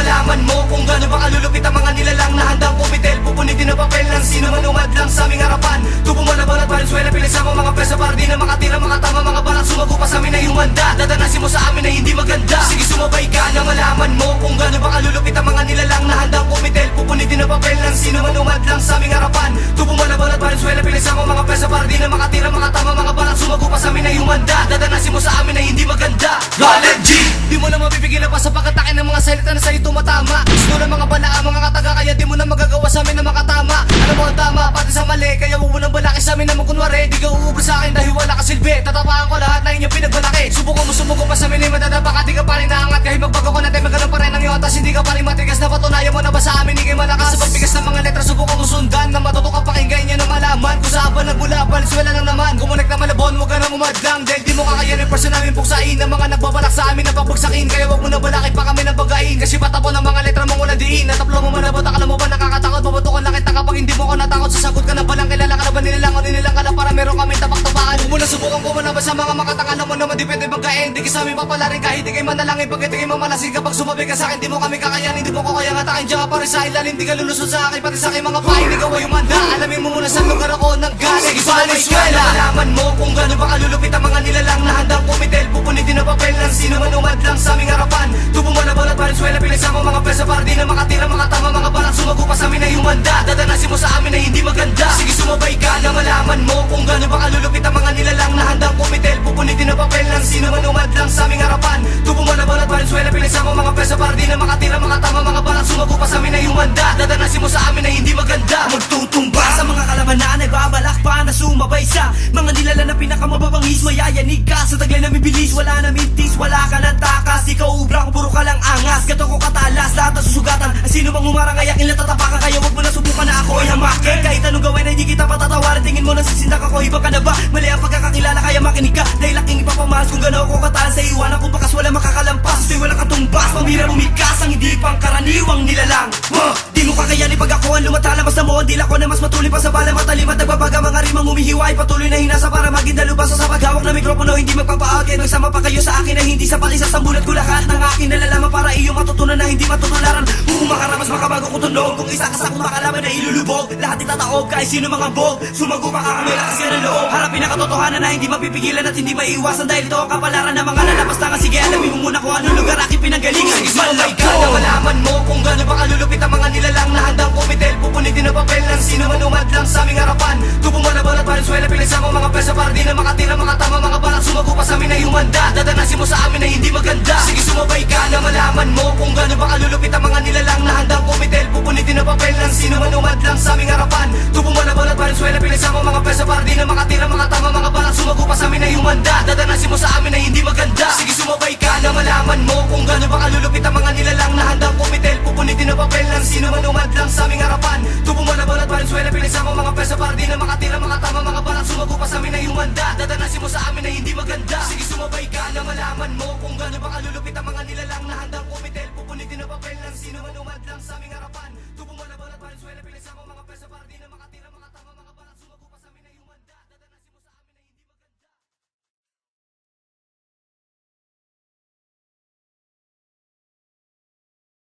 malaman mo kung gaano ba kalulupit ang mga nilalang na handang pumitel. Pupunitin ang papel ng sino man umadlang sa aming harapan. Tubo malaban at Valenzuela, pinagsama mga preso para di na makatira. Mga tama, mga balak, sumago pa sa amin na humanda. Dadanasin mo sa amin na hindi maganda. Sige, sumabay ka na malaman mo kung gaano ba kalulupit ang mga nilalang na handang pumitel. Pupunitin ang papel ng sino man umadlang sa aming harapan. Tubo malaban at Valenzuela, pinagsama mga preso para di na makatira. Mga tama, mga balak, sumago pa sa amin na humanda. Dadanasin mo sa amin na hindi maganda. Valen G! Di mo na mapipigilan pa sa pagkatake ng mga salita na sa'yo tumatama. Gusto ng mga banaa, mga kataga, kaya di mo na magagawa sa amin na makatama. Alam mo ang tama, pati sa mali, kaya huwag mo nang balaki sa amin na magkunwari. Di ka uubos sa akin dahil wala ka silbi. Tatapakan ko lahat na inyong pinagbalaki. Subukan mo sumuko pa sa amin ay madadapa ka. Di ka pa rin naangat kahit magbago ko natin magkaroon pa rin ng iyong atas. Hindi ka pa rin matigas na patunayan mo na ba sa amin hindi kayo malakas. Sa pagbigas ng mga letra, subukan mo sundan na matutukan pakinggan niya na malaman kung saan ba nagmula. Valenzuela lang naman, kumunik na malabon, huwag ka na umadlang. Dahil di mo kakayanin person namin puksain ng mga nagbabalak sa amin na pabagsakin. Kaya huwag mo na balakit pa kami ng bagain. Kasi patapon ang mga letra mong walang diin. Nataplo mo manabot, akala mo ba nakakatakot? Mabutukan lang kita kapag hindi mo ko natakot. Sasagot ka na balang kilala ka na ba nilalang o nilalang ka lang para meron kami tapak-tapakan. Huwag mo na subukan ko manaba sa mga makatakala mo naman di pwede magkain. Di ka sa amin papalarin kahit di kayo manalangin. Pag itigay mamalasig kapag sumabi ka sa akin di mo kami kakayanin. Di mo ko kaya ngatakin diyan ka pa rin sa ilalim. Di ka lulusot sa akin pati sa akin mga pain. Ikaw ay umanda, alamin mo muna sa lugar ako nang galing. Valenzuela, malaman mo kung gaano ba kalulupit ang mga nilalang na handang pumitel. Pupunitin ang papel ng sino man umadlang sa aming harapan. Tubo malaban at Valenzuela, pinagsama mga preso para di na makatira. Mga tama, mga balak, sumago pa sa amin na humanda. Dadanasin mo sa amin na hindi maganda. Sige, sumabay ka na malaman mo kung gaano ba kalulupit ang mga nilalang na handang pumitel. Pupunitin ang papel ng sino man umadlang sa aming harapan. Tubo malaban at Valenzuela, pinagsama mga preso para di na makatira. Mga tama, mga balak, sumago pa sa amin na humanda. Dadanasin mo sa amin na hindi maganda. Magtutumba sa mga kalaban na nagbabalak pa na sumabay sa mga nilalang na pinakamababangis. Mayayanig ka sa taglay na bibilis. Wala na mintis, wala ka ng takas. Ikaw ubra, puro ka lang angas. Gato ko katalas, lahat na susugatan. Ang sino bang humarang ay akin lang tatapakan. Kaya wag mo na subukan na ako ay hamakin. Kahit anong gawin ay hindi kita patatawarin. Tingin mo na sisindak ako, iba ka na ba? Mali ang pagkakakilala kaya makinig ka. Dahil aking ipapamalas kung gano'n ako katalan sa iwanan. Kung bakas wala makakalampas, ito'y walang katumbas. Pamira lumikas ang hindi pang karaniwang nilalang. Di mo kakayanin pag ako ang lumatala. Basta mo ang dila ko na mas matuloy pa sa bala. Matalim at nagbabaga mga rimang humihiway. Patuloy na hinasa para maging dalubasa sa paghawak na mikropono. Hindi magpapaagin, magsama pa kayo sa akin na hindi sa palisa. Sambulat ko lahat ng aking nalalaman para iyong matutunan na hindi matutularan. Makaramas makabago ko tunog. Kung isa ka sa akong makalaman na ilulubog. Lahat itataob kahit sino mga bog. Sumago pa ka kung may lakas ka ng loob. Harapin ang katotohanan na hindi mapipigilan at hindi maiiwasan. Dahil ito ang kapalaran ng mga lalapastangan. Sige, alamin mo muna kung anong lugar aking pinanggalingan. Malay ka na malaman mo kung gaano ba kalulupit ang mga nilalang na handang pumitel. Pupunitin ang papel ng sino man umadlang sa aming harapan. Tubo malaban at Valenzuela, pinagsama mga preso para di na makatira. Mga tama, mga balak, sumago pa sa amin na humanda. Dadanasin mo sa amin na hindi maganda. Sige, sumabay ka na malaman mo kung gaano ba kalulupit ang mga nilalang na handang pumitel. Pupunitin ang papel ng sino man umadlang sa aming harapan. Tubo malaban at Valenzuela, pinagsama mga preso para di na makatira. Mga tama, mga balak, sumago pa sa amin na humanda. Dadanasin mo sa amin na hindi maganda. Sige, sumabay ka na malaman mo kung gaano ba kalulupit ang mga nilalang na handang pumitel. Pupunitin ang papel ng sino man umadlang sa aming harapan. Tubo malaban at Valenzuela, pinagsama mga preso para di na makatira. Mga tama, mga balak, sumago pa sa amin na humanda. Dadanasin mo sa amin na hindi maganda.